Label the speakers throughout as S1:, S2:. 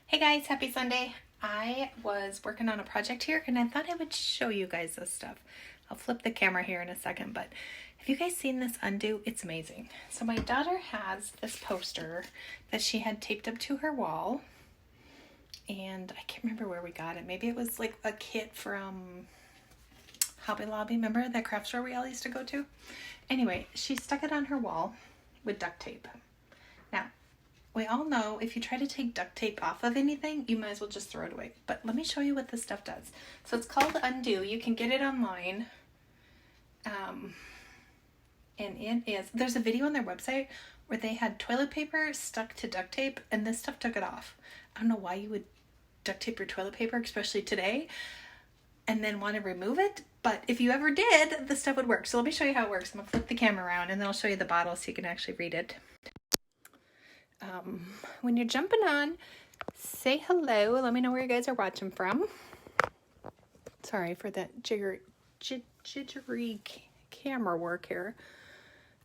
S1: Hey guys, happy Sunday. I was working on a project here and I thought I would show you guys this stuff. I'll flip the camera here in a second, but have you guys seen this undo? It's amazing. So my daughter has this poster that she had taped up to her wall, and I can't remember where we got it. Maybe it was like a kit from Hobby Lobby. Remember that craft store we all used to go to? Anyway, she stuck it on her wall with duct tape. Now, we all know if you try to take duct tape off of anything, you might as well just throw it away. But let me show you what this stuff does. So it's called Undo. You can get it online. And it is, there's a video on their website where they had toilet paper stuck to duct tape and this stuff took it off. I don't know why you would duct tape your toilet paper, especially today, and then want to remove it. But if you ever did, this stuff would work. So let me show you how it works. I'm gonna flip the camera around and then I'll show you the bottle so you can actually read it. When you're jumping on, say hello. Let me know where you guys are watching from. Sorry for that jittery camera work here.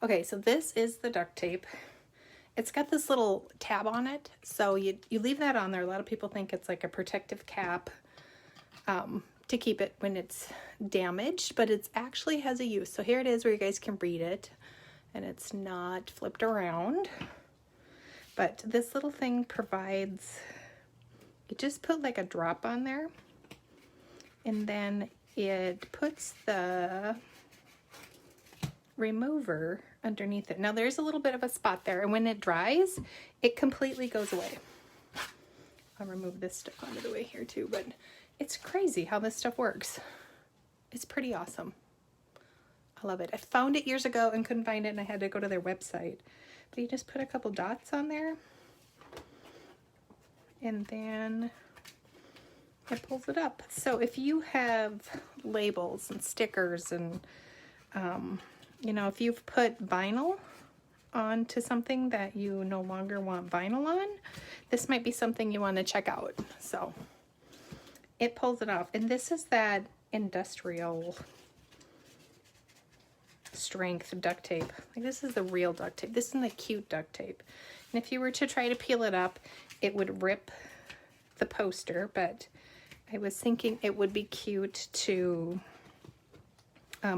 S1: Okay, so this is the duct tape. It's got this little tab on it, so you leave that on there. A lot of people think it's like a protective cap to keep it when it's damaged, but it actually has a use. So here it is where you guys can read it, and it's not flipped around. But this little thing provides, you just put like a drop on there, and then it puts the remover underneath it. Now there's a little bit of a spot there, and when it dries, it completely goes away. I'll remove this stuff out of the way here too, but it's crazy how this stuff works. It's pretty awesome. I love it. I found it years ago and couldn't find it, and I had to go to their website. But you just put a couple dots on there, and then it pulls it up. So if you have labels and stickers and, you know, if you've put vinyl onto something that you no longer want vinyl on, this might be something you want to check out. So it pulls it off. And this is that industrial strength duct tape. Like, this is the real duct tape. This isn't the cute duct tape. And if you were to try to peel it up, it would rip the poster, but I was thinking it would be cute to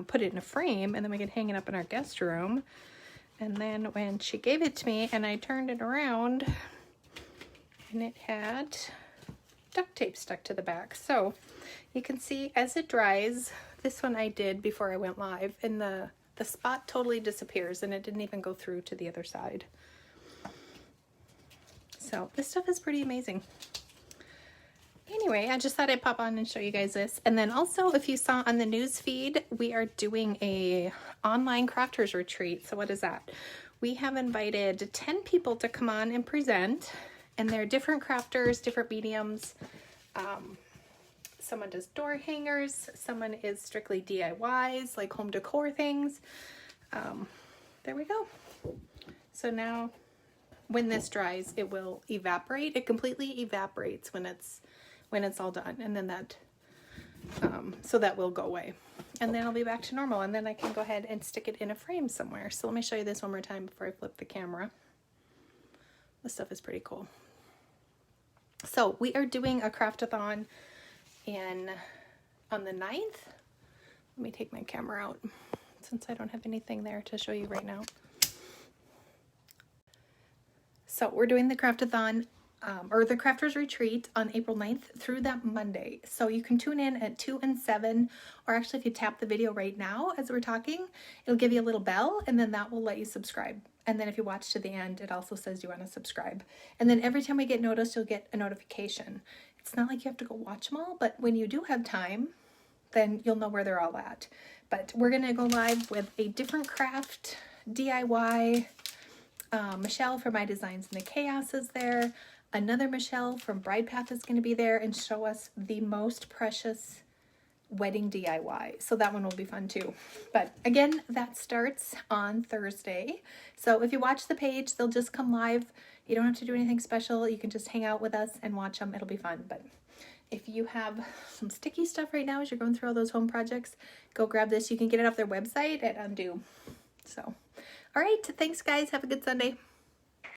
S1: put it in a frame, and then we could hang it up in our guest room. And then when she gave it to me and I turned it around, and it had duct tape stuck to the back. So you can see as it dries, this one I did before I went live, and the spot totally disappears, and it didn't even go through to the other side. So this stuff is pretty amazing. Anyway, I just thought I'd pop on and show you guys this. And then also, if you saw on the news feed, we are doing a online crafters retreat. So what is that? We have invited 10 people to come on and present, and they're different crafters, different mediums. Someone does door hangers, someone is strictly DIYs, like home decor things. There we go. So now when this dries, it will evaporate. It completely evaporates when it's all done, and then that so that will go away, and then it'll be back to normal, and then I can go ahead and stick it in a frame somewhere. So let me show you this one more time before I flip the camera. This stuff is pretty cool. So we are doing a craftathon on the 9th. Let me take my camera out since I don't have anything there to show you right now. So we're doing the craftathon or the crafters retreat on April 9th through that Monday. So you can tune in at 2 and 7, or actually if you tap the video right now as we're talking, it'll give you a little bell, and then that will let you subscribe. And then if you watch to the end, it also says you want to subscribe. And then every time we get noticed, you'll get a notification. It's not like you have to go watch them all, but when you do have time, then you'll know where they're all at. But we're going to go live with a different craft, DIY. Michelle from My Designs in the Chaos is there. Another Michelle from Bride Path is going to be there and show us the most precious wedding DIY. So that one will be fun too. But again, that starts on Thursday. So if you watch the page, they'll just come live. You don't have to do anything special. You can just hang out with us and watch them. It'll be fun. But if you have some sticky stuff right now as you're going through all those home projects, go grab this. You can get it off their website at Undo. So, all right. Thanks, guys. Have a good Sunday.